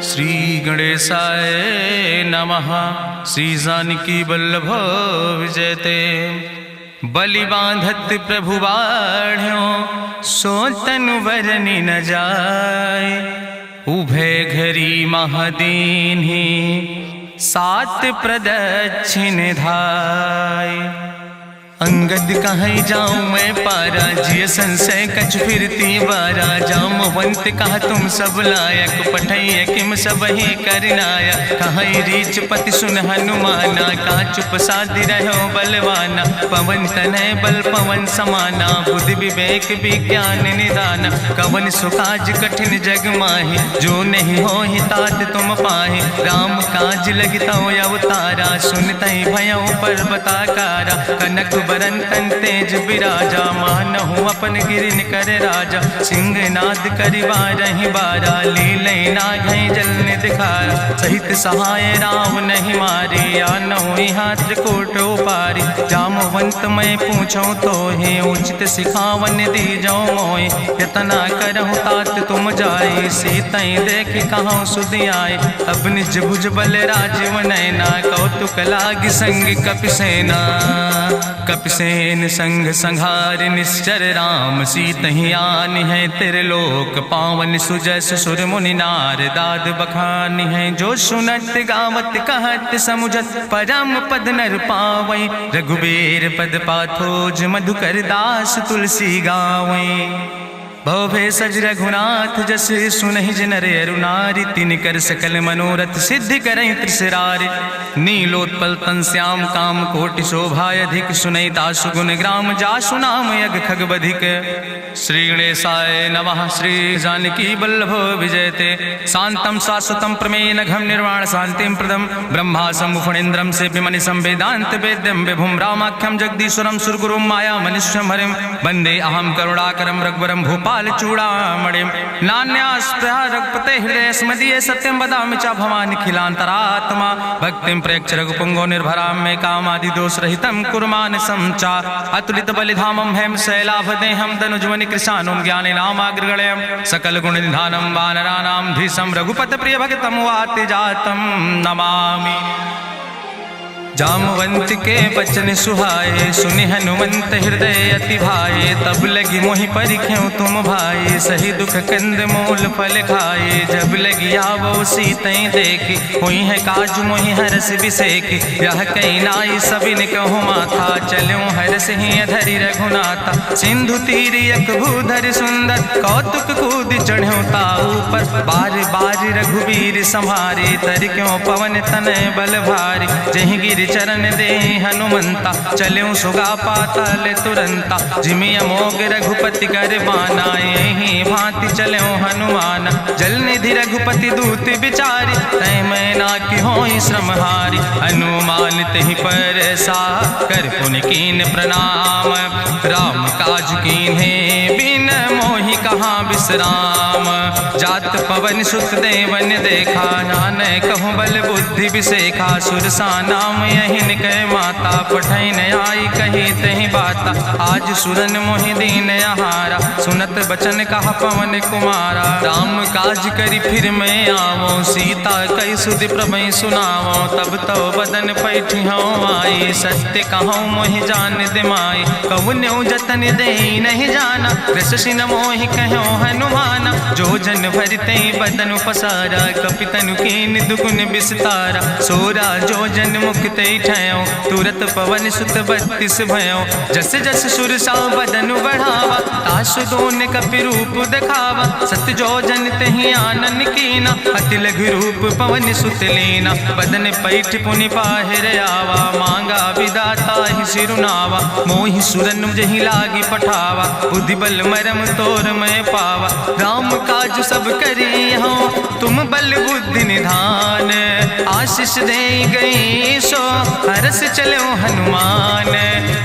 श्री गणेशाय नमः। श्री जानकी वल्लभ विजयते। बलि बांधत प्रभु बाढ़ो सो तनु बरनि न जाय। उभय घरी महादीन्हि सात प्रदक्षिण धाय। अंगद कहीं जाऊं मैं पारा जिय संशय कछ फिरती बारा। जामवंत कहा तुम सब लायक पठैय किम सब ही करनाया। कहीं रीच पति सुन हनुमाना का चुप साधि रहो बलवाना। पवन तनय बल पवन समाना बुद्धि विवेक विज्ञान निदाना। कवन सुकाज कठिन जग माहि जो नहीं हो ही तात तुम पाहि। राम काज लगता अवतारा सुनतहि भयउ पर्वताकारा। कनक बरन तन तेज बिराजा मानहु अपन गिरिन कर राजा। सिंह नाद करिवा रही बारा लीलय नागहि जल ने दिखारा। सहित सहाय राम नहीं मारे आनहु यहाँ त्रिकोट उपारी। जामवंत मैं पूछो तो हे उचित सिखावन दी जाओ मोय। यतना करहु तात तुम जाए सीतई देख कहूँ सुधि आए। अब निज भुज बल राजीव नैना कौतुक लाग संग कपिसेना। कपिसेन संग संहार निश्चर राम सीतहि आनि है त्रिलोक पावन। सुजस सुर मुनि नार दाद बखानि है। जो सुनत गावत कहत समुझत परम पद नर पावै। रघुबीर पद पाथोज मधुकर दास तुलसी गावै। भवभय सज रघुनाथ जस सुनहि जनर अरुनारि। तिनकर सकल मनोरथ सिद्धि करहि त्रिसरारि। नीलोत्पल तन श्याम काम कोटि शोभाय अधिक। सुनहि तासु गुण ग्राम जासु नाम यज्ञ खग बधिक। श्री गणेशाय नमः। श्री जानकी वल्लभ विजयते। शांतं शाश्वतं प्रमेयन घम निर्वाण शांतिं प्रदम। ब्रह्मा सम्मुखिन्द्रं सेव्यमणि संवेदांत वेद्यं विभुं रामाख्यं जगदीश्वरं सुरगुरुं माया मनिष्यं हरिं। वंदे अहं करुणाकरं रघुवरं भूपाल चूड़ामणिं। नान्यास्पृहा रघुपते हृदय स्मदीये सत्यं वदामि च भवानिखिलान्तरात्मा। भक्तिं प्रयच्छ रघुपुंगो निर्भरां मे कामादि दोष रहितं कुर्मान् संचार। अतुलित बलिधामं हेम शैलाभदेहं दनुजवनि कृशानुं ज्ञानिनामाग्रगण्यं। सकल गुण निधानं वानराणां धीशं रघुपत प्रिय भगतं वाति जातं नमामि। जामवंत के बचन सुहाए सुनि हनुमंत हृदय अति भाए। तब लगी मोहि परिख्यौ तुम भाई सही दुख कंद मूल फल खाए। जब लगी आवो सीतई देखी हुई है काज मोहि हरस बिसेखी। यह कहीं नाई सबिन कहूँ माथा चलो हरस ही धरि रघुनाथा। सिंधु तीर यक भूधर सुंदर कौतुक कूद चढ़्यो ताऊ पर। बार बार रघुबीर संहारे तर क्यों पवन तनय बल भारी। जहि गिर चरण दे हनुमंता चल्यों सुगा पाताल तुरंता। जिमि अमोघ रघुपति कर बाना यही भांति चल्यों हनुमाना। जल निधि रघुपति दूत बिचारी तय मैं ना कि होई श्रम हारी। हनुमान तहि पर सा कर पुनि कीन प्रणाम। राम काज कीन्हे बिन मोहि कहाँ विश्राम। जात पवन सुत देवन देखा नानक कहूँ बल बुद्धि विसेखा। सुरसा नाम यही कह माता पठैन आई कही तही बाता। आज सुरन मोहि दीन आहारा सुनत बचन कहा पवन कुमारा। राम काज करी फिर मैं आवो सीता कई सुधि प्रभु सुनावो। तब तो बदन पैठी हूँ आई सत्य कहूँ मोहि जान दिमाई। कहुन्यु जतन दे नहीं जाना कृष्ण मोहि कहो हनुमाना। जो जन भरते बदन पसारा कपितनु कीन दुगुन विस्तारा। सोरा जो जन मुक्त ठयो तुरत पवन सुत 32 भयो। जस जस सुरसा बदन बढ़ावा तासु दोन कपि रूप दिखावा। सत जो जन तहि आनन कीना अति लघु रूप पवन सुत लीना। बदन पैठ पुनि पाहिर आवा मांगा विदाता ही सिरुनावा। मोहि सुरन जहि लागी पठावा बुद्धि बल मरम तोर मैं पावा। राम काज सब करी हो तुम बल बुद्धि निधान। आशीष दे गई सो हरस चलो हनुमान।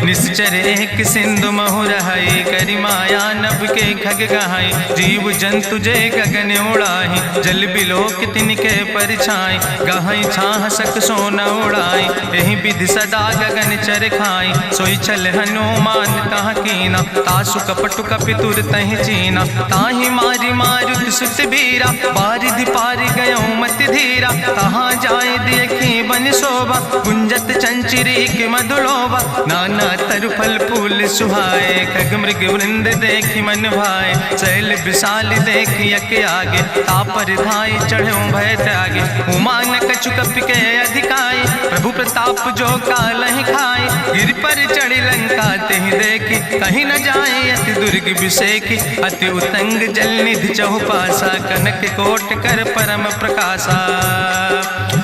निश्चर एक सिंधु महु रहाई करी माया नभ के खग गहाई। जीव जंतु जय गगन उड़ाई जल बिलोक तिनके परिछाई। गहाई छाह सक सोन उड़ाई यही विधि सदा गगन चर खाई। सोई चल हनुमान तह कीना तासु कपटु कपितुर तहि चीना। ताहि मारी मारुत सुत बीरा बारिधि पारि गयो मति धीरा, कहाँ जाए देखी बन शोभा, गुंजत चंचरी के मधुलोभा, नाना तरु फल फूल सुहाए, खग मृग वृंद देखी मन भाए, शैल विशाल देखी यके आगे, तापर धाई चढ़ो भय त्यागे, उमान कछु कपि के अधिकाई, प्रभु प्रताप जो कालहि खाए, गिर पर चढ़ी लंका तेहि देखी, कहीं न जाए अति दुर्ग विषेखी, अति उतंग जल निधि चहुपासा, कनक कोट कर परम प्रकाशा,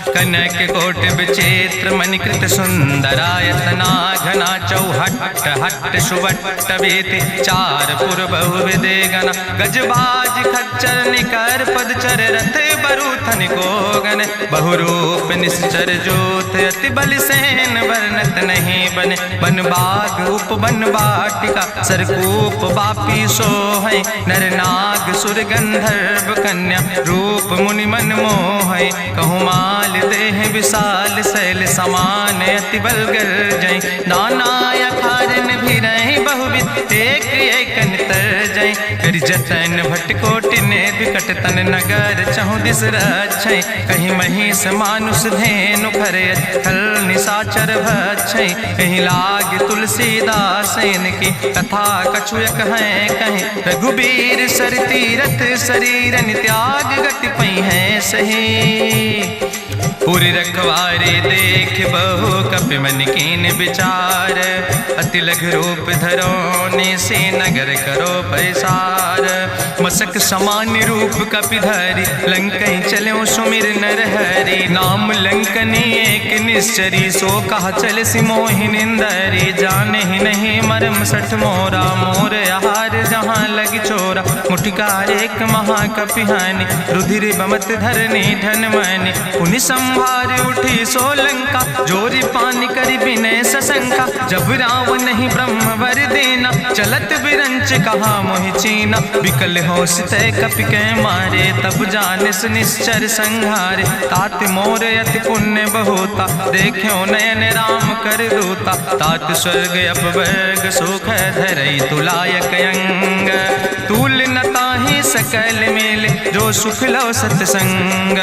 कनक कोट विचित्र मणिकृत सुंदरायतना, घना चौहट्ट हट्ट सुवट्ट वेति, चार पुर बहुविधे गण, गजबाज खच्चर निकर पदचर, रथ बरूथन को गण, बहुरूप निश्चर जोत, अति बल सेन वर्णत नहीं बने, बन बाग उपवन वाटिका, सरकूप बापी सोहै, नर नाग सुर गंधर्व कन्या, रूप मुनि मन मोहै, कहूँ माल देह विशाल शैल समान, अति बल गर्जै, नाना अखारन भी रही बहुविध, एक एक अंतर जय, करि जतन भटकोटि ने विकट तन नगर, चहु दिस रक्षै, कहीं महिष मानुष धेनु खरे, खल निशाचर भक्षै, कहीं लाग तुलसीदास इनकी, कथा कछुयक है कहीं, रघुबीर सर तीरथ शरीरन त्याग गति पई है सही, पूरी रखवारे देख बहु कपि मन कीन विचार, अति लघु रूप धरो निसे नगर करो पैसार, मसक समान रूप कपि धरि, लंकई चलो सुमिर नर हरि, नाम लंकनी एक निश्चरी, सो कहा चल सिमोहि निंदरी, जाने ही नहीं मरम सठ मोरा, मोर आहार जहाँ लग चोरा, मुठिका एक महाकपि हानि, रुधिर बमत धरनी धन मनि, पुनि संभार उठी सोलंका, जोरी पानी करी विनय सशंका, जब रावण नहीं ब्रह्म वर देना, चलत विरंच कहा मोहि चीना, विकल हो सितय कपि के मारे, तब जानिस निश्चर संहारे, तात मोर अति पुण्य बहुता, देखो नयन राम कर दूता, तात स्वर्ग अपवर्ग सुख धरई तुलायक अंग, तूल न ताहि सकल मेल, जो सुख लो सत्संग,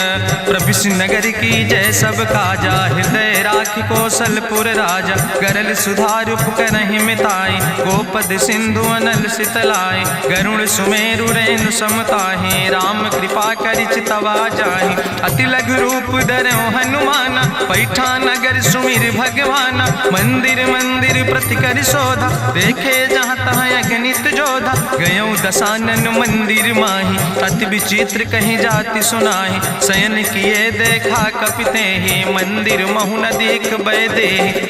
प्रभिस नगर की जय सब काजा, हृदय राखि कौशलपुर राजा, गरल सुधार उपकरहि मिताई, गोपद सिंधु अनल सितलाई, गरुण सुमेरु रेणु समताहि, राम कृपा करि चितवा जाहि, अति लघु रूप धरौ हनुमाना, पैठा नगर सुमिर भगवाना, मंदिर मंदिर प्रति कर शोधा, देखे जहाँ तहाँ अगणित जोधा, गयो दशानन मंदिर माही, अति विचित्र कहीं जाति सुनाही, शयन किए देखा कपिते ही, मंदिर महु न दीख बैदे,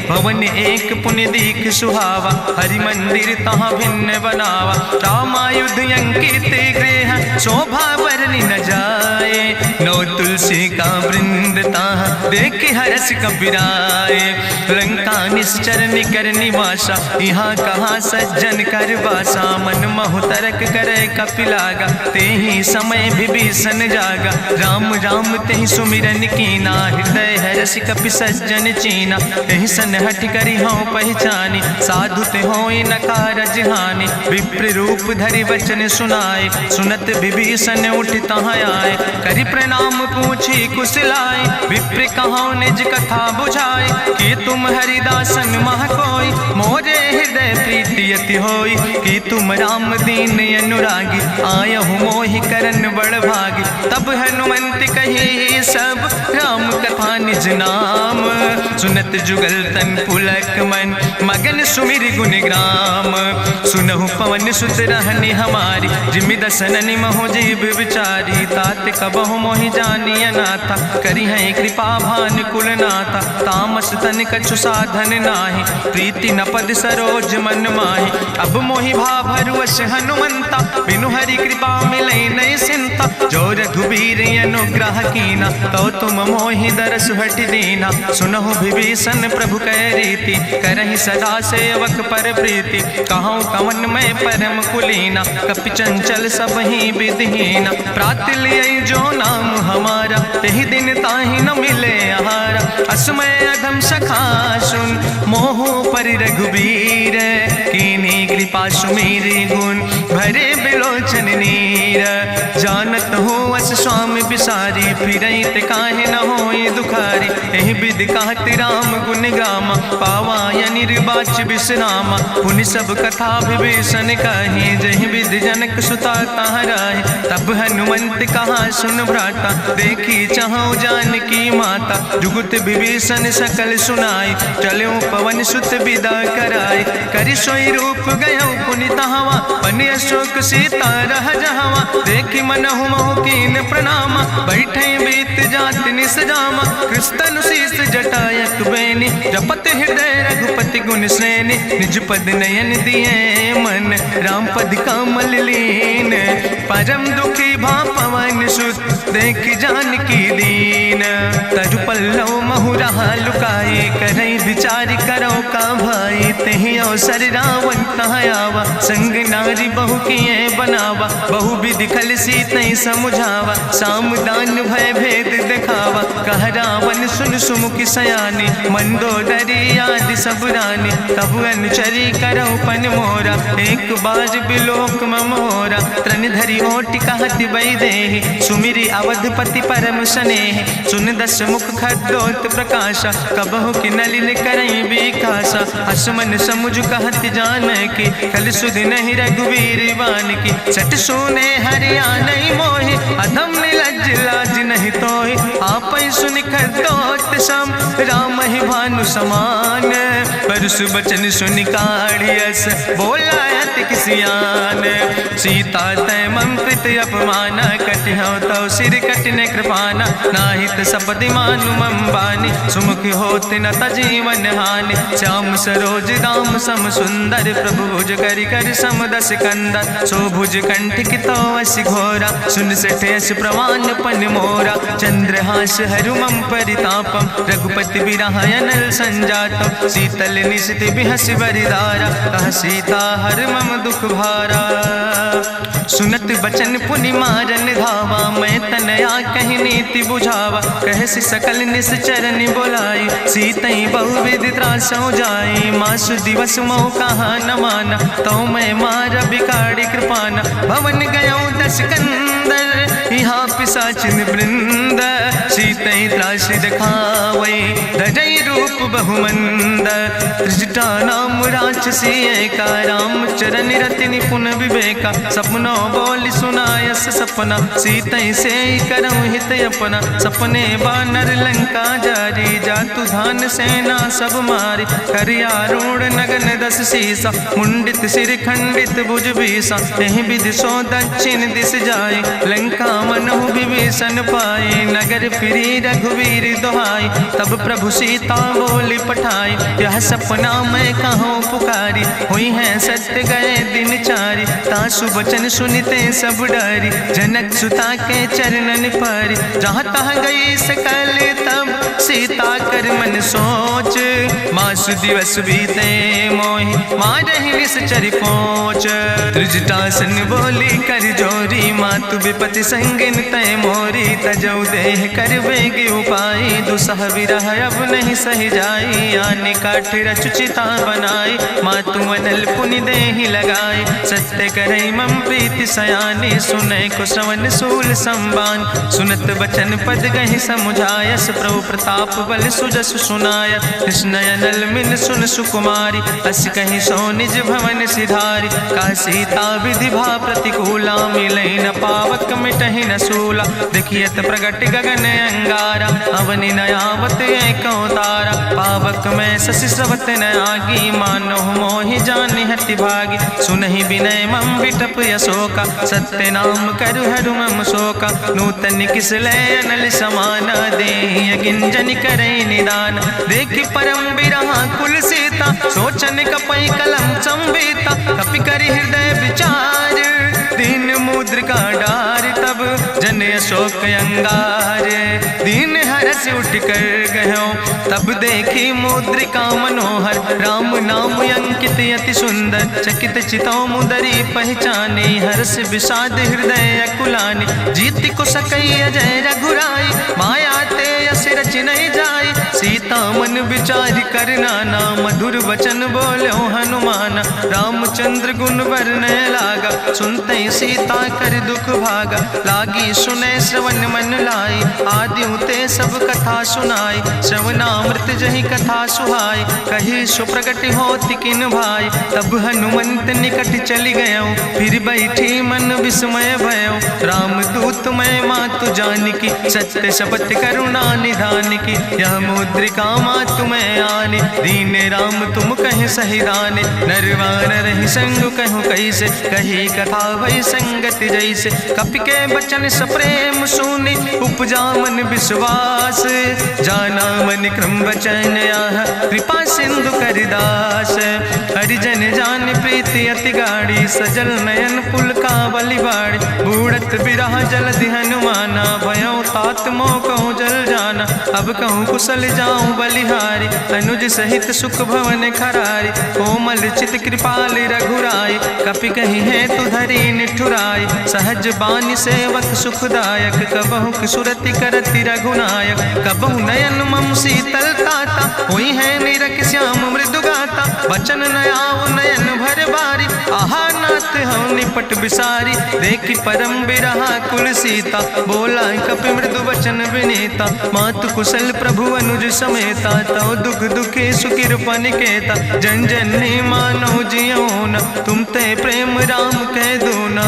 भवन एक पुण्य दीख सुहावा, हरि मंदिर तहाँ भिन्न बनावा, रामायुध अंकित गृह, शोभा वर्णि न जाए, नौ तुलसी का वृंद तहाँ देख हरस कबीराए, लंका निश्चर निकर निवासा, यहाँ कहाँ सज्जन कर बासा, मन महु तरक करे कपिलागा, तेहि समय विभीषण जागा, राम राम तेहि सुमिरन कीना, हृदय हरसि कपि सज्जन चीना, एहि सन हठ करि हऊँ पहचानी, साधु ते होई न कारज हानि, विप्र रूप धरि वचन सुनाए, सुनत विभीषण उठि तहाँ आए, करि प्रणाम पूछी कुशलाए, विप्र कहौं निज कथा बुझाए, कि तुम हरिदासन मह कोई, मोरे हृदय प्रीति अति होई, कि तुम राम दीन अनुरागी, आयहु मोहि करन बड़ भागी, तब हनुमंत कही सब राम कथा निज नाम, सुनत जुगल तन पुलक मन, मगन सुमिर गुण ग्राम, सुनहु पवन सुत रहनी हमारी, जिमि दसननि महु जीव विचारी, तात कबहु मोहि जानिय नाथा, करि हैं कृपा भान कुल नाथा, तामस तन कछु साधन नाही, प्रीति न पद सरोज मन माही, अब मोहि भाभरुवश हनुमंता, बिनु हरि कृपा मिलै नहीं सिंता, जो रघुबीर अनुग्रह कीना, तो तुम मोहि दरस हट दीना, सुनहु विभीषण प्रभु कै रीति, करहि सदा सेवक पर प्रीति, कहूँ कवन में परम कुलीना, कपि चंचल सब ही विधिहीना, प्रात लियै जो नाम हमारा, तेहि दिन ताहि न मिले आहारा। असमय अधम सखा सुन मोह पर रघुबीर, कीनी कृपा सुमेरी गुण भरे बिलोचन नीर। जानत हो अस स्वामी बिसारी, फिरैत काहे न होई दुखारी। एहि विधि कहत राम गुण गामा, पावा या निर्वाच विश्रामा। पुनि सब कथा विभीषण कही, जहि विधि जनक सुता तहराहि। तब हनुमंत कहा सुन भ्राता, देखी चाहु जानकी माता। जुगुत विभीषण सकल सुनाई, चलो पवन सुत विदा कराई। करि सोई रूप गयो पुनि तहवा, बनि अशोक सीता रह जहवा। देखी मनहु मोह कीन प्रणामा, बैठे बीत जात निस जामा। कृष्ण शीस जटायक बेनी, जपत हृदय रघुपति गुण श्रेणी। निज पद नयन दिए मन, राम पद कमल लीन। परम दुखी भा पवन सुत, देख जानकी दीन। तरु पल्लव महु रहा लुकाई, करई विचार करो का भाई। तेहि अवसर रावण तहाँ आवा, संग नारी बहु किए बनावा। बहु विधि खल सीतहि समुझावा, साम दान भय भेद दिखावा। कह रावण सुन सुमुखी सयानी, मंदोदरी आदि सब रानी। तब अनुचरी करो पन मोरा, एक बार बिलोक मोरा। तृण धरि ओटि कहत वैदेही, सुमिरी अवधपति परम स्नेह। सुन दस मुख खद्योत प्रकाशा, कबहु कि नलिन करई विकासा। असमन समुझ कहत जानकी, कल सुध नहीं रघुवीर वान की। सट सुने हरिया नहीं मोहि, अधम निलज्ज लाज नहीं तोहि। आपै सुनि खद्योत सम, राम ही भानु समान। परसु बचन सुनि काढ़ियस, बोला अति किसियान। सीता तै मम कृत अपमाना, कटिहौ तौ सिर कटिन कृपाना। नाहित सपदि मानु मम बानी, सुमुख होत न तजीवन हानि। श्याम सरोज राम सम सुंदर, प्रभु भुज करि कर सम दस कंदर। सो भुज कंठ कितो अस घोरा, सुन सठेस प्रमाण पन मोरा। चंद्रहास हरु मम परितापम, रघुपति बिरहायनल संजातम। शीतल निशित बिहस बरिदारा, कह सीता हर मम दुख भारा। सुनत बचन पुनि मारन धावा, मैं तनया कहि नीति बुझावा। कहसि सकल निश्चरनि बोलाई, सीतई बहुविधि त्रासौ जाई। मासु दिवस मोह कहा न माना, तो मैं मार बिकाड़ी कृपाना। भवन गयो दस कंदर, यहाँ पिशाचिन वृंद। सीतई त्रास दिखावै, धजई रूप बहुमंद। त्रिजटा नाम राक्षसी एका, राम चरण रति निपुण विवेका। सपनो बोल सुनायस सपना, सीतई से करऊँ हित अपना। सपने बानर लंका जारी, जातु धान सेना सब मारी। करियारूढ़ नगन दस सीसा, मुंडित सिर खंडित भुज बीसा। एहि विधि सो दक्षिण दिस जाए, लंका मनहु विभीषण पाए। नगर फिरी रघुवीर दोहाई, तब प्रभु सीता बोली पठाई। यह सपना मैं कहूँ पुकारी, हुई है सत्य गए दिन चारी। तासु वचन सुनते सब डरी, जनक सुता के चरणन परी। जहाँ तहाँ गई सकल तब सीता कर मन सोच। मास दिवस बीते मोहि, मारहि निश्चर पहुँच। त्रिजटासन बोली कर जोरी, मातु विपति संगिन तय मोरी। तजौ देह कर वेग उपाय, दुसह विरह अब नहीं सह जाई। आने काठ रचुचिता बनाई, मातु मनल पुनि देहि लगाई। सत्य करई मम प्रीति सयानी, सुनय को श्रवण सूल संबान। सुनत बचन पद गहि समुझायस, प्रभु प्रताप बल सुजस सुनाय। कृष्णयनल मिन सुन सुकुमारी, अस कहि सो निज भवन सिधारी। का सीता विधि भा प्रतिकूला, मिलई न पावक मिटहि न सूला। देखियत प्रगट गगन अंगारा, अवनि न आवत एको तारा। पावक में शशि स्रवत न आगी, मानो मोहि जानि हति भागी। सुनहि विनय मम विटप यशोका, सत्य नाम करु हरु मम शोका। नूतन किस लय अनल समाना, देहि गिंजन करई निदान। देखि परम बिरहा कुल सीता, सोचन कपई कलम संबीता। कपि करि हृदय विचार, दीन मुद्रिका डार। तब जन अशोक अंगार, दीन हरस उठ कर गयो। तब देखी मुद्रिका मनोहर, राम नाम अंकित अति सुंदर। चकित चितौ मुदरी पहचानी, हर्ष विषाद हृदय अकुलानी। जीत को सकई अजय रघुराई, माया बच नहीं जाए। सीता मन विचार कर नाना, मधुर वचन बोलो हनुमान। रामचंद्र गुण वर्णय लागा, सुनते सीता कर दुख भागा। लागी सुने श्रवण मन लाई, आदि ते सब कथा सुनाई। श्रवणामृत जहि कथा सुहाई, कही सुप्रगट होति किन भाई। तब हनुमंत निकट चली गयो, फिर बैठी मन विस्मय भयो। रामदूत मैं मातु जानकी, सत्य शपथ करुणा निधान की। यह मुद्रिका मातु मैं आने, दीन राम तुम कहे सही दाने। नरवान रही संग कहूँ कैसे, कही कथा भई संगत जैसे। कपि के बचन सप्रेम सुनी, उपजा मन विश्वास। जाना मन क्रम बचन आह, कृपा सिंधु करिदास। हरिजन जान प्रीति अति गाड़ी, सजल नयन पुल का बलिबाड़ी। बूढ़त बिरह जलधि हनुमाना, भयो तात मोह कहूँ जल जाना। अब कहूँ कुशल जाऊँ बलिहारी, अनुज सहित सुख भवन खरारी। कोमल चित कृपाल रघुराई, कपि कही है तु धरी निठुराई। सहज बानी सेवक सुखदायक, कबहु सुरति करति रघुनायक। कबहु नयन मम शीतल ताता, हुई है निरख श्याम मृदु गाता। बचन नयाव नयन भर बारी, आहा नाथ हम निपट बिसारी। देखि परम बिरहा कुल सीता, बोला कपि मृदु वचन विनीता। मातु कुशल प्रभु अनुज समेता, तव दुख दुखे सुकृपा निकेता। जन जननी मानो जियो न, तुम ते प्रेम राम कह दो ना।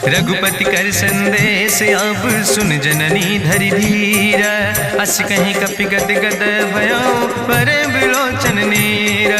रघुपति कर संदेश अब सुन जननी धरि धीर। अस कहीं कपि गद गद भयो, परे बिलोचन नीर।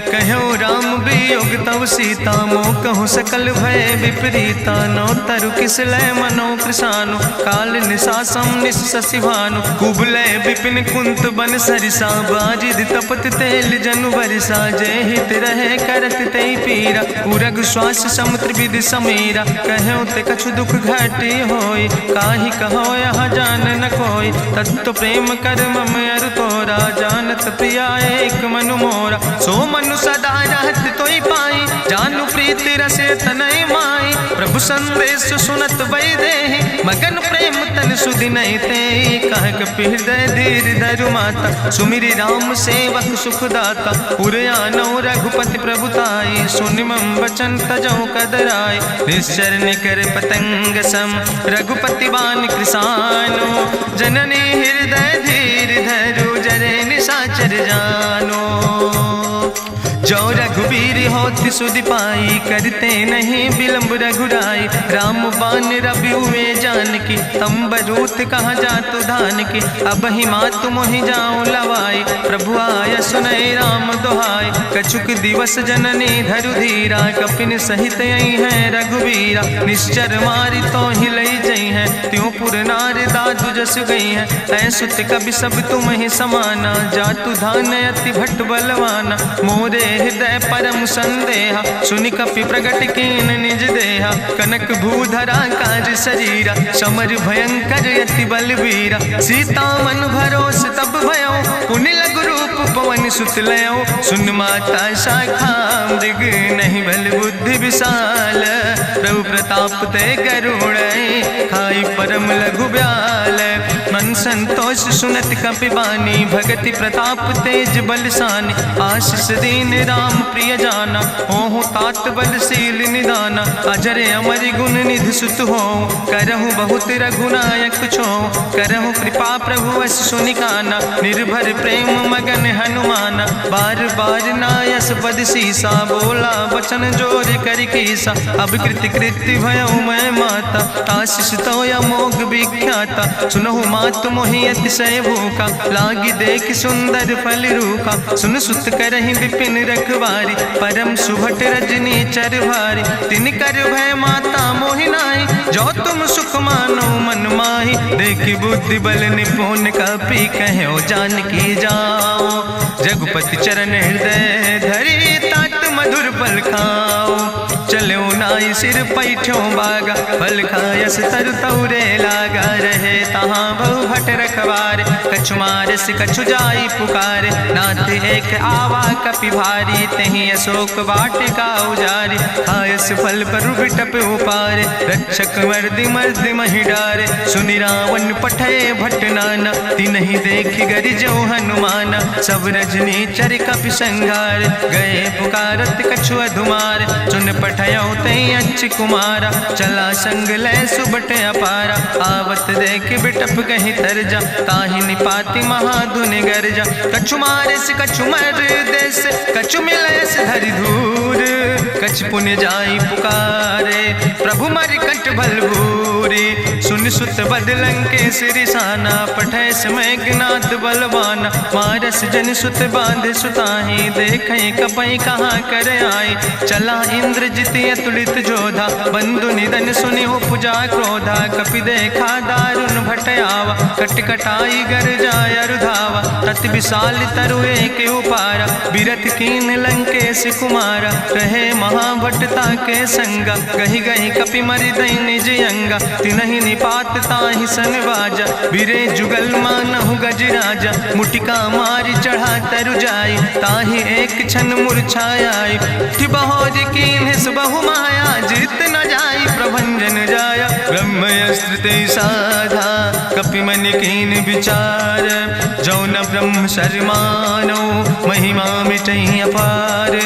कहो राम वियोग तव सीता, मोह कहूँ सकल भय विपरीता। नौ तरु किस लय मनो कृसानु, काल निशासम निशि भानु। कुबलय विपिन कुंत बन सरिसा, बाजिद तपत तेल जनु बरिसा। जय हित रहे करत ते पीरा, उरग श्वास समुद्र विधि समीरा। कहो ते कछु दुख घाटी होई, काहि कहो यहाँ जान न कोई। तत्व प्रेम कर मम अरु तोरा, जानत प्रिया एक मनु मोरा। सो मनु सदा रहत तोई पाई, जानु प्रीति रसे तनय माई। प्रभु संदेश सुनत वै देहि, मगन प्रेम तन सुधि नहीं ते। कह कपि हृदय धीर धरु माता, सुमिरि राम सेवक सुखदाता। उरयानो रघुपति प्रभुताई, सुनि मम वचन तजौ कदराई। निश्चर निकर पतंग सम, रघुपति बान कृसानो। जननी हृदय धीर धरु, जरे निशाचर जानो। जो रघुबीर होति सुधि पाई, करते नहीं विलम्ब रघुराई। राम बान रवि हुए जानकी, तम्बरूत कहाँ जातु धान की। अब ही मातु मोहि जाऊँ लवाई, प्रभु आय सुनय राम दुहाई। कछुक दिवस जननी धरु धीरा, कपिन सहित यही है रघुबीरा। निश्चर मारी तो हिलई जई है, त्यों पुर नार दादु जस गई है। ऐसुत कवि सब तुम ही समाना, जातु धान अति भट्ट बलवाना। मोरे हृदय परम संदेहा, सुनि कपि प्रगट कीन निज देहा। कनक भूधरा काज शरीरा, समर भयंकर यति बलवीरा। सीता मन भरोस तब भयो, पुनि लघु रूप पवन सुत लयो। सुन माता शाखा मृग, नहीं बल बुद्धि विशाल। प्रभु प्रताप ते गरुड़, खाई परम लघु ब्याल। मन संतोष सुनत कपि बानी, भगति प्रताप तेज बलसानी। आशीष दीन राम प्रिय जाना, ओहु तात बलशील निदाना। अजर अमर गुण निधि सुत हो, करहु बहुत रघुनायक छो। करहु कृपा प्रभु अस सुनिकाना, निर्भर प्रेम मगन हनुमाना। बार बार नायस पद सीसा, बोला वचन जोर कर कीसा। अब कृति कृति भयो मैं माता, आशीष तो अमोघ विख्याता। सुनहु मातु मोहि अतिशय भूखा, लागी देख सुंदर फल रूखा। सुन सुत करहि विपिन रखवारी, परम सुभट रजनी चर भारी। तिन कर भय माता मोहि नाहि, जो तुम सुख मानो मन माहि। देखि बुद्धि बल निपुण कपि, कहो जानकी जाओ। जगुपति चरण हृदय धरि, तात मधुर फल खाओ। चलो नाई सिर पैठों बागा, फल खायस तरु तौरे लागा। रहे तहाँ बहु भट रखवारे, कछु मारस कछु जाई पुकारे, नाथ एक आवा कपि भारी, तहीं अशोक वाटिका उजारी, खायस फल पर बिटप उपारे, रक्षक मर्दि मर्दि महि डारे, सुनि रावण पठय भट्ट नाना, तिन्हि देखि गरिजो हनुमाना, सब रजनी चर कपि संघार, गए पुकारत कछु अधुमार, चुन पठयो तई अच्छ कुमारा, चला संग लय सुबट अपारा, आवत देख बिटप कहीं तरजा, ताहि निपाति महाधुनि गर्जा, कछु मारस कछु मर देस, कछु मिलयस धरि धूर, कछ पुण्य जाई पुकारे, प्रभु मर कंठ बलबूरी, सुन सुत बदलं के सिरिसाना, पठय समय ज्ञात बलवाना, मारस जन सुत बांध सुताही, देखें कपई कहाँ कर आई, चला इंद्रजित अतुलित जोधा, बंधु निधन सुनि उपजा क्रोधा, कपि देखा दारुण भटयावा, कट कटाई गर जाय रुधावा, तत विशाल तरु एक उपारा, बिरथ कीन लंकेश कुमारा, रहे महाभटता के संगा, गही गही कपि मरि दई निज अंगा, तिनहि निपात ताहि सन बाजा, बिरे जुगल मानहु गजराजा, मुटिका मारी चढ़ा तरु जाई, ताहि एक क्षण मूर्छाई, बहोज कीन बहु माया, जीत न जाई प्रभंजन जाया, ब्रह्मस्त्र ते साधा, कपि मन कीन विचार, जौन ब्रह्म शर्मानो, महिमा मिटई अपार,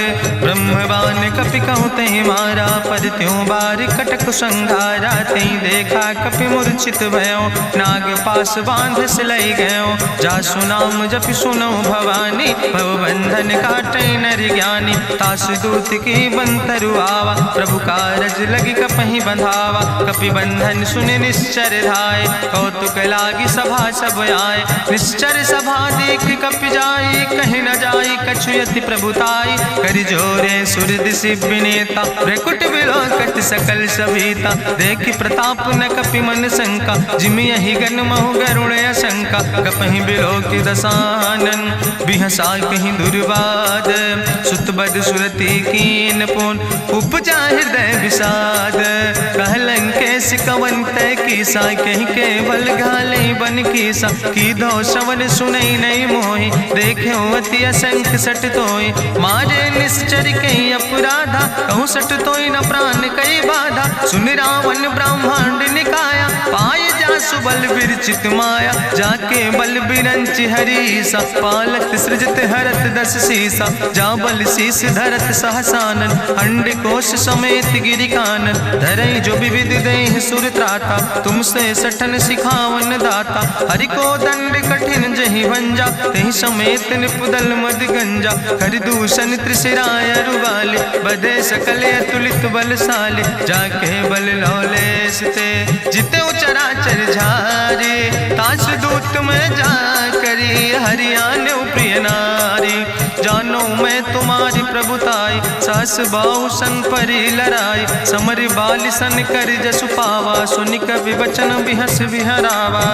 ब्रह्मवान कपि कहु तहि मारा, पद त्यों बार कटक संघारा, तई देखा कपि मूर्छित भयो, नाग पास बांध सिलई गयो, जासु नाम जपि सुनो भवानी, भवबंधन काटै नर ज्ञानी, तास दूत की बंतरु आवा, प्रभु कारज लगी कपहि बंधावा, कपि बंधन सुनि निश्चर धाय, कौतुक लागी सभा सब आए, निश्चर सभा देख कपि जाई, कहीं न जाई कछु यति प्रभुताई, करि जोरे सुर दिसि विनेता, ब्रकुट विलोकट सकल सभीता, देखि प्रताप न कपि मन शंका, जिमि यहि गन महु गरुण शंका, कपहि बिलोकि दसानन, बिहसा कहीं दुर्वाद, सुत बद सुरति कीन पुन, उपजा हृदय विषाद, कहलन कैस कवन तय कीसा, कहीं केवल घाले बन कीसा, की दो श्रवण सुनई नहीं मोहि, देखे अति असंख्य सट तोय, मारे निश्चर कई अपराधा, कहूँ सट तोय न प्राण कई बाधा, सुन रावण ब्रह्मांड निकाया, पाए जासु बल विरचित माया, जाके बल बिरंच हरीसा, पालक सृजत हरत दस सीसा, जा बल शीस धरत सहसानन, अंड कोश समेत गिरि कानन, धरई जो विविध देह सुर त्राता, तुमसे सठन सिखावन दाता, हरि को दंड कठिन जहि भंजा, तहि समेत निपुदल मद गंजा, कर दूषण त्रिशिराय रुवाले, बदे सकल अतुलित बलशाले, जाके बल लौलेस ते, जिते चराचर झारे, तास दूत में जा करी, हरियाण प्रिय नारी, जानो मैं तुम्हारी प्रभुताई, सास बाहु सन परी लड़ाई, समर बाल सन कर जसु पावा, सुनि कवि वचन बिहस बिहरावा,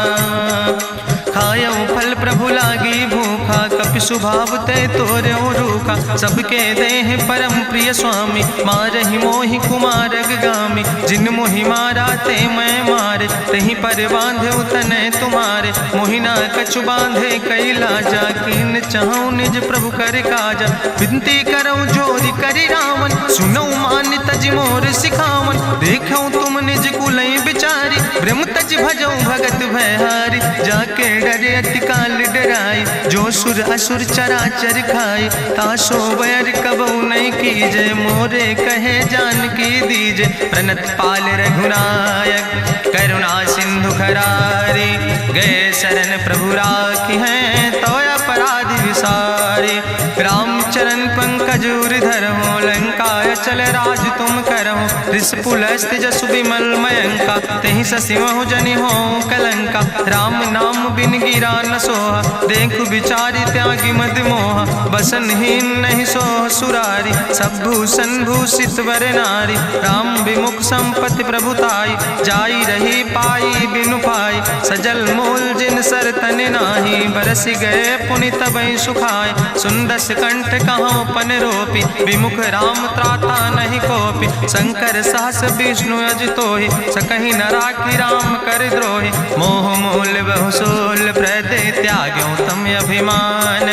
खायो फल प्रभु लागी भूखा, कपि स्वभाव ते तोर्यो रूखा, सबके देह परम प्रिय स्वामी, मारहि मोहि कुमारग गामी, जिन मोहि मारा ते मैं मारे, तहीं पर बांधे तने तुम्हारे, मोहिना कछु बांधे कई लाजा, कीन चाहूं निज प्रभु कर काजा, विनती करऊं जोरी करि रावण, सुनऊ मान तज मोर सिखावन, देखऊं तुम निज कुलई बिचारी, ब्रह्म तज भजऊं भगत भयहारी, जाके डरे अति काल डराई, जो सुर असुर चराचर खाए, तासो बैर कबऊ नहीं कीजे, मोरे कहे जान की दीजे, प्रणत पाल रघुनायक, करुणा सिंधु खरारी, गए शरण प्रभु राखी हैं, तो अपराध विसारे, रामचरण पंकज उर्धर हो, लंका चल राज तुम करहो, रिसपुलस्त जसु विमल मयंका, तेहि ससिमहु जनि हो कलंका, राम नाम बिन गिरा न सोहा, देखु बिचारी त्यागी मद मोहा, बसनहीन नहीं सोह सुरारी, सब भूषण भूषित वर नारी, राम विमुख संपत्ति प्रभुताई, जाई रही पाई बिनु पाई, सजल मूल जिन सर तन नाही, बरस गए पुनि तबई सुखाए, सुंदस कंठ कहाँ पन रोपी, विमुख राम त्राता नहीं कोपी, शंकर सहस विष्णु अज तोहि, सकहि न राखी राम कर द्रोहि, मोह मूल बहु सोल अभिमान।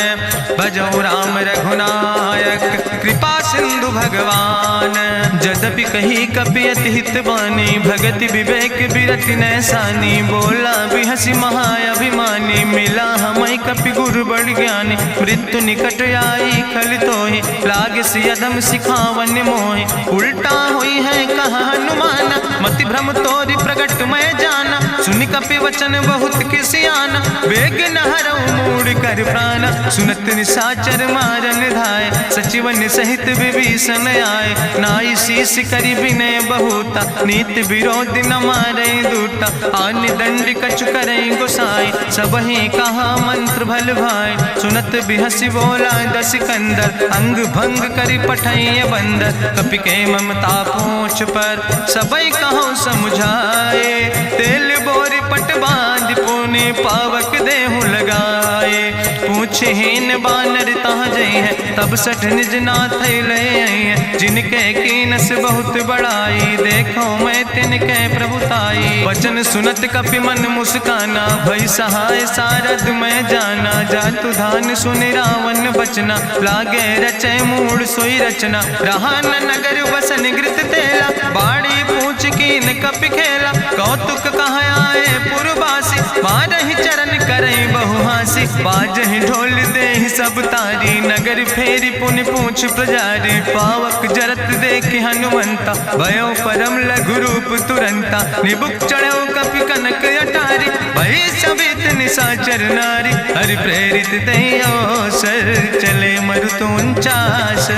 भजौ राम रघुनायक कृपा सिंधु भगवान। जदपि कही कपि अति हित बानी, भगति विवेक बिरति नैसानी। बोला बिहसी महाअभिमानी, मिला हमई कपि गुरु बड़ ज्ञानी। मृत्यु निकट आई खल तोहि, लागे सियदम सिखावन मोहि। उल्टा हुई है कहा हनुमान, मति भ्रम तोरि प्रगट मैं जाना। सुनि कपि वचन बहुत किसियाना, बेग न हरऊ मूढ़ कर प्राण। सुनत निशाचर मारन धाय, सचिवन सहित विभीषण आए। नाई शीस करि विनय बहुता, नीति विरोध न मारे दूता। आनि दंड कछु करे गोसाई, सबहि कहा मंत्र भल भाई। सुनत बिहसी बोला दस कंदर, अंग भंग करि पठैय बंदर। कपि के ममता पूछ पर, सबई कहो समुझाए। तेल बोरी पट बांध पुनि पावक देहु लगाए। पूछे हीन बानर तहाँ जई है, तब सठ निज नाथ ले आई है। जिनके कीनस बहुत बड़ाई, देखो मैं तिनके प्रभुताई। वचन सुनत कपि मन मुस्काना, भई सहाय सारद मैं जाना। जातु धान सुनि रावण बचना, लागे रचय मूढ़ सोई रचना। रहा न नगर बसन घृत तेला, बाड़ी पूछ कीन कपि खेला। कौतुक कहाँ आए पुरवासी, मारहि चरण करई बहुहासी। बाजहि ढोल देहि सब तारी, नगर फेरी पुनि पूछ प्रजारी। पावक जरत देखि हनुमंता, भयो परम लघु रूप तुरंता। निबुक चढ़ो कपि कनक अटारी, भई सबित निशाचर नारी। हरि प्रेरित दई अवसर, चले मरुत 49।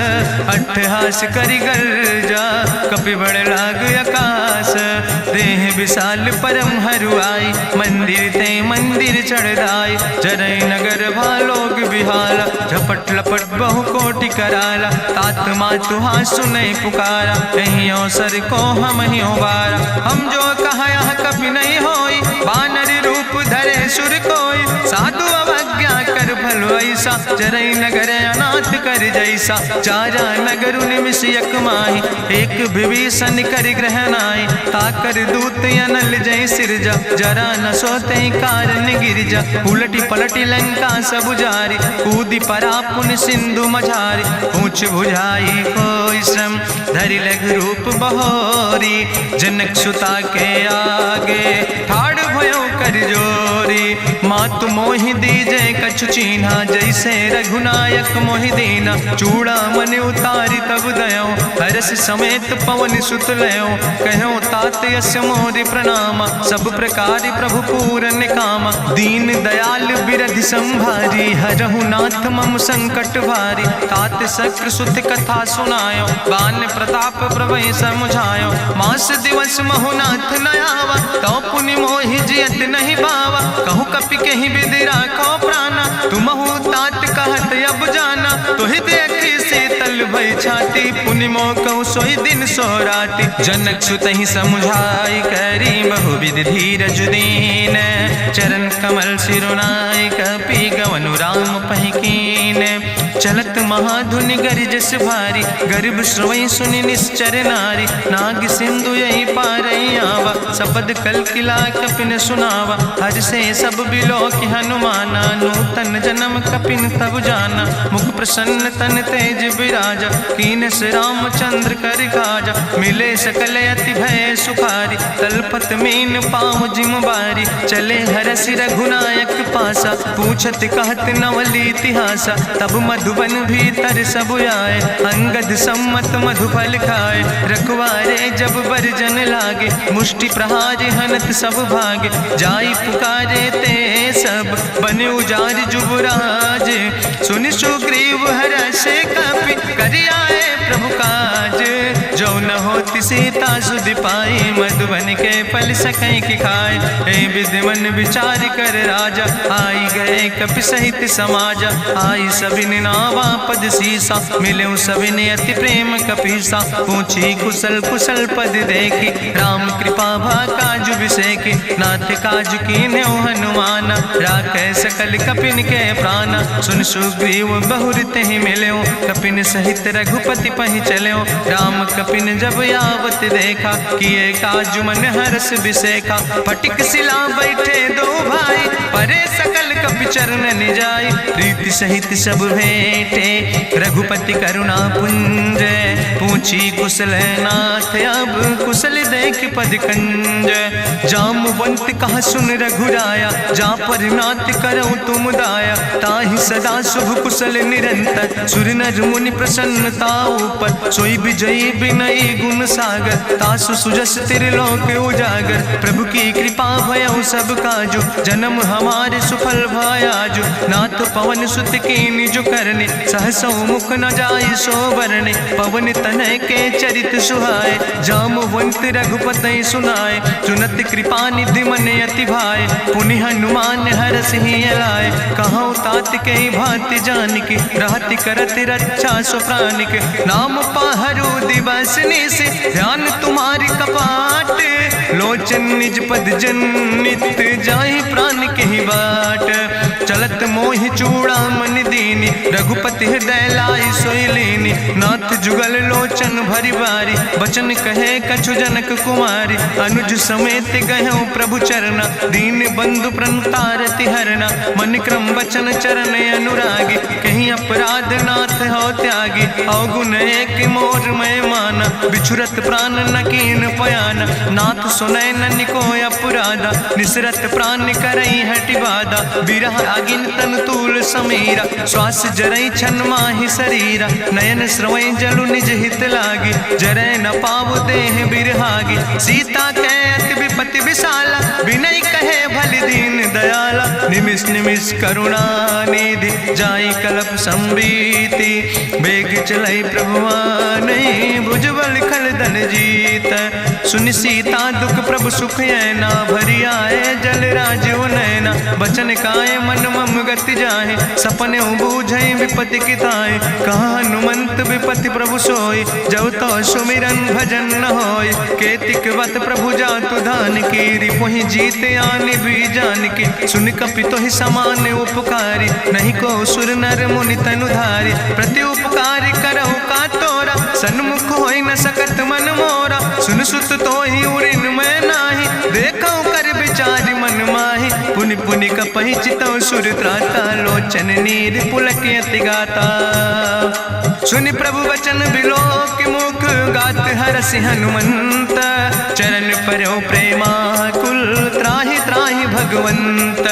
अट्ठहास करि गर्जा, कपि बड़ लाग आकाश। देह विशाल परम हरुआई, मंदिर ते मंदिर चढ़ाई। जरई नगर भालोग बिहाला, झपट लपट बहु कोटि कराला। तात मातु हाँ सुनई पुकारा, कहीं अवसर को हम ही बारा। हम जो कहा यह कभी नहीं होई, बानर रूप धरे सुर कोई। साधु अवज्ञा कर भल ऐसा, जरई नगर अनाथ कर जैसा। चारा नगर निमिष यक माही, एक विभीषण कर ग्रहणाई। ताकर दूत अनल जय सिरजा, जरा न सोते कारण गिरजा। उलटी पलटी लंका सब जारी, कूदी परा पुन सिंधु मझारी। पूछ बुझाई कोई श्रम, धरि लघु रूप बहोरी। जनक सुता के आगे, ठाड़ भयो कर जोरी। मातु मोहि दीजे कछु चीन्हा, जैसे रघुनायक मोहि दीना। चूड़ा मन उतारी तब दयो, हरस समेत पवन सुत लयो। कहो तात यस मोरि प्रणामा, सब प्रकार प्रभु पूरन कामा। दीन दयाल बिरधि संभारी, हरहु नाथ मम संकट भारी। तात शक्र सुत कथा सुनायो, बान प्रताप प्रभय समुझायो। मास दिवस महु नाथ न आवा, तो पुनि मोहि जियत नहीं बावा। कहु कपि कहीं विधि राखो प्राणा, तुमहु तात कहत अब जाना। तुहि देखी शीतल भई छाती, पुनि मोह कहु सोई दिन सोराती। जनक सुतहि समुझाई, करी बहु विधि धीरज दीन। चरण कमल सिरुनाई, कपि गवनु राम पहि कीन। चलत महाधुनि गरिजस भारी, गर्भ श्रवई सुनि निश्चर नारी। नाग सिंधु यही पारई आवा, सबद कल किला कपिन सुनावा। हर से सब बिलो कि हनुमाना, नूतन जन्म कपिन तब जाना। मुख प्रसन्न तन तेज विराजा, कीन से रामचंद्र कर काजा। मिले सकल अति भय सुखारी, तलपत मीन पाँव जिम बारी। चले हरसि रघुनायक पासा, पूछत कहत नवल इतिहासा। तब मधुबन भीतर सब आए, अंगद सम्मत मधुफल खाए। रखवारे जब बरजन लागे, मुष्टि प्रहार हनत सब भागे। जाई पुकारे ते सब, बन उजार जुबराज। सुनि सुग्रीव हरषे कपि, करि आए प्रभु काज। जो न होति सीता सुधि पाई, मधुबन के फल सकई की खाए। हे विधि मन विचार कर राजा, आई गए कपि सहित समाजा। आई सबिन नावा पद सीसा, मिले सबिन अति प्रेम कपीसा। पूछी कुशल कुशल पद देखी, राम कृपा भा काज बिसेकी। नाथ काज कीन्हे हनुमाना, राखे सकल कपिन के प्राणा। सुन सुग्रीव बहुर तेहि मिल्यो, कपिन सहित रघुपति पहि चल्यो। राम कपिन जब आवत देखा, किए काज मन हरस बिसेखा। फटिक सिला बैठे दो भाई, परे सकल कपि चरण जाय, प्रीति सहित सब भेंटे रघुपति करुणा पुंज, पूछी कुशल नाथ अब कुशल देख पद कंज, जामवंत कहा सुन रघुराया, जा पर नाथ करो तुम दाया, ताहि सदा शुभ कुशल निरंतर, सुर नर मुनि प्रसन्नता ऊपर, सोई विजयी विनयी गुण सागर, तासु सुजस त्रिलोक उजागर, प्रभु की कृपा भयउ सब काजु, जन्म हमारे सुफल भयाजु, नाथ पवन सुत की निज करने, सहसो मुख न जाय सो बरने, पवन तनय के चरित सुहाए, जामवंत रघुपति सुनाए, चुनत कृपा निधि मन अति भाए, पुनि हनुमान हरष ही लाए, कहौं तात के भांति जानिके, रहति करत रक्षा सो प्राणिक, नाम पाहरो दिवस निस, ध्यान तुम्हारी कपाट, लोचन निज पद जनित, जाहि प्राण के ही बाट, चलत मोहि चूड़ामणि दीनी, रघुपति हृदय लाई सोई लीनी, नाथ जुगल लोचन भरि बारी, बचन कहे कछु जनक कुमारी, अनुज समेत गहु प्रभु चरना, दीन बंधु प्रणतारति हरना, मन क्रम बचन चरण अनुरागी, कहीं अपराध नाथ हो त्यागी, अवगुण एक मोर मैं माना, बिछुरत प्राण न कीन पयाना, नाथ सुनय ननि को अपराधा, निसरत प्राण करई हटि बाधा, बिरह आगिन तन तूल समीरा, श्वास जरई छन माहि शरीरा, नयन श्रवै जलु निज हित लागी, जरय न पाव देह बिरहागी, सीता के अति विपति विशाला, विनय कहे भलि दीन दयाला, निमिष निमिष करुणा निधि, जाई कलप संबीति, बेग चलई प्रभुआनै, भुजबल खल धन जीत, सुनि सीता दुख प्रभु सुख ऐना, भरि आए जल राज नैना, बचन काए मन मम गति जाहे, सपने बूझई विपति किताए, कहा हनुमंत विपति प्रभु सोई, जब तो सुमिरन भजन न होय, केतिक वत प्रभु जातु धान की, रिपुहि जीत आनि भी जान की, सुन कपि तोहि समान उपकारी, नहीं को सुर नर मुनि तनुधारी, प्रति उपकार करहु का तोरा, सन्मुख होई न सकत मन मोरा, सुन सुत तोहि उरिन मैं नाही, देखौ कर विचार मन माहि, पुनि पुनि कपहि चितौ सुर त्राता, लोचन नीर पुलक अति गाता, सुनि प्रभु वचन बिलोक मुख, गात हरसि हनुमंत, चरण परौ प्रेमाकुल, त्राहि त्राहि भगवंत,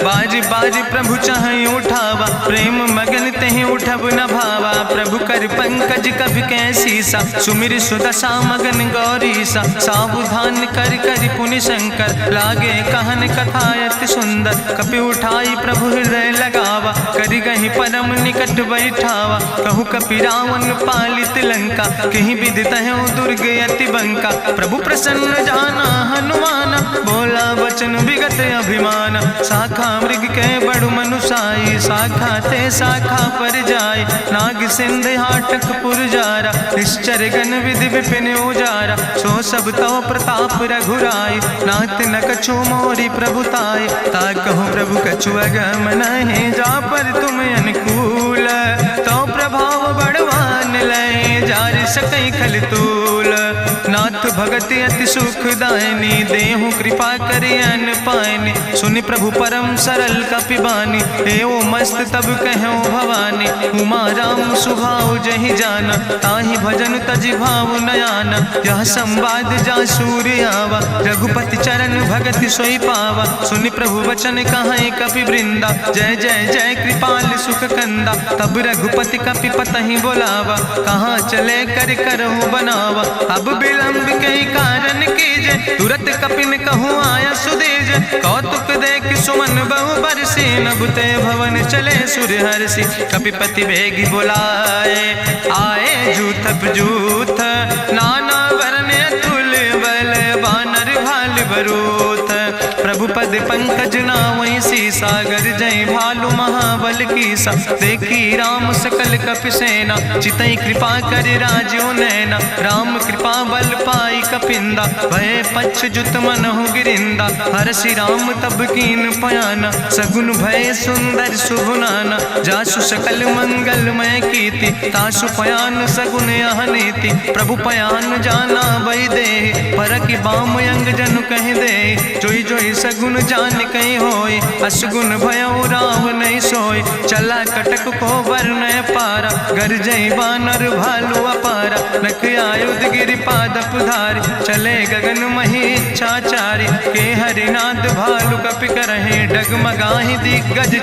बाज बाज प्रभु चाहि उठावा, प्रेम मगन तेहि उठब न भावा, प्रभु कर पंकज कभि कैसीसा, सुमिर सुदशा मगन गौरीसा, सावधान कर कर पुनि शंकर, लागे कहन कथा अति सुंदर, कपि उठाई प्रभु हृदय लगावा, करि गहि परम निकट बैठावा, कहु कपि रावण पालित लंका, कहीं विधि तहु दुर्ग अति बंका, प्रभु प्रसन्न जाना हनुमाना, बोला वचन विगत अभिमान, शाखा मृग के बड़ु मनुसाई, शाखा ते शाखा पर जाय, नाग सिंध हाटक पुरजारा, निश्चर गण विधि विपिन उजारा, सो सब तव प्रताप रघुराई, नाथ न कछु मोरी प्रभुताई, ता कहूँ प्रभु कछु अगम नहीं, जा पर तुम अनुकूल, तो प्रभाव बड़वान लय, जार सकई खल तूल, नाथ भगति अति सुखदायनी, देहु कृपा करि अन पायनी, सुनि प्रभु परम सरल कपिबानी, एवं मस्त तब कहूँ भवानी, उमा राम सुभाव जहि जाना, ताहि भजन तजि भाव नयाना, यह संवाद जा सूर्य आवा, रघुपति चरण भगति सोई पावा, सुनि प्रभु वचन कहाई कपि वृंदा, जय जय जय कृपाल सुख कंदा, तब रघुपति कपि पतहि बोलावा, कहाँ चले कर करहु बनावा, अब विलंब कई कारण कीजे, तुरत कपिन कहूँ आया सुदेज, कौतुक देख सुमन बहु बरसी, नभते भवन चले सुर हर्षि, कपिपति वेगी बुलाए, आए जूथप जूथ, नाना वर्ण अतुल बल, बानर भाल बरूथ, प्रभु पद पंकज नावै सीसा, गर्जय भालु महाबल कीसा, देखी राम सकल कपि सेना, चितई कृपा कर राजो नैना, राम कृपा बल पाई कपिंदा, भय पक्ष जुत मनहु गिरिंदा, हरषि राम तब कीन पयाना, सगुन भय सुंदर शुभनाना, जासु सकल मंगलमय कीर्ति, तासु पयान सगुन यह नीति, प्रभु पयान जाना वही दे, परकि बाम अंग जनु कह दे, जोई जोई सगुन जान कहीं होय, 10 गुण भयो राव नहीं सोय, चला कटक को वर्ण पारा, गरजई बानर भालू अपारा, नख आयुध गिरि पादप धारी, चले गगन मही इच्छाचारी, के हरिनाद भालू कपि करहि, डगमगाहि दिग्गज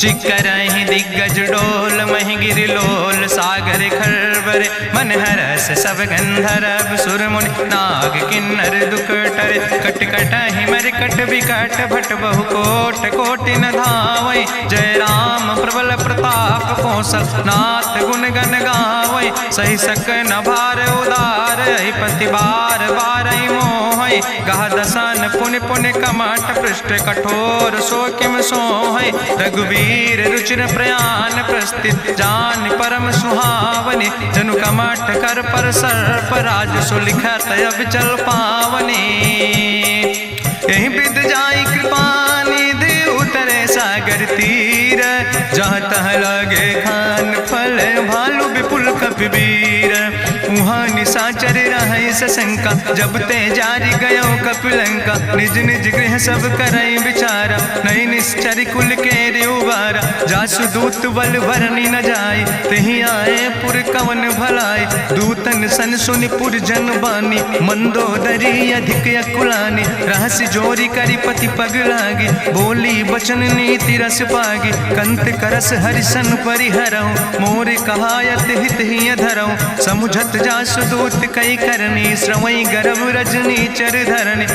चिकरहि दिग्गज डोल, महि गिरि लोल सागर खरबर, मन हरस सब गंधर्व सुर मुनि, नाग किन्नर दुख टरे, कट कटहि मरकट विकट, भट बहु कोट कोटि न धावै, जय राम प्रबल प्रताप कौशल, नाथ गुण गण गावै, सही सक न भार उदार, पति बार बारई मोहै, गह दसन पुनि पुनि कमठ, पृष्ठ कठोर सो किम सोहै, रघुवीर रुचिर प्रयाण प्रस्थित, जान परम सुहावनी, जनु कमठ कर पर सर्प, राज सुलिखत अब चल पावनी, यही विद जाई कृपा निधि, उतरे सागर तीर, जहाँ तह लगे खान फल, भालू विपुल कपिवीर, उहाँ निशाचर रहै सशंका, जब ते जारी गयो कपिलंका, निज निज गृह सब करई विचारा, नहीं निश्चर कुल के उबारा, जासु दूत बल भरनी न जाय, तेहि आए पुर कवन भलाई, दूतन सन सुनि पुर जन बानी, मंदोदरी अधिक अकुलानी, रहस्य जोरी करि पति पग लागी, बोली बचन नीति रस पागी, कंत करस हरिसन परिहरऊँ, मोर कहायत हित ही धरऊँ, समुझत जासु दूत कई करनी, श्रवई गर्भ रजनी चर धरनी,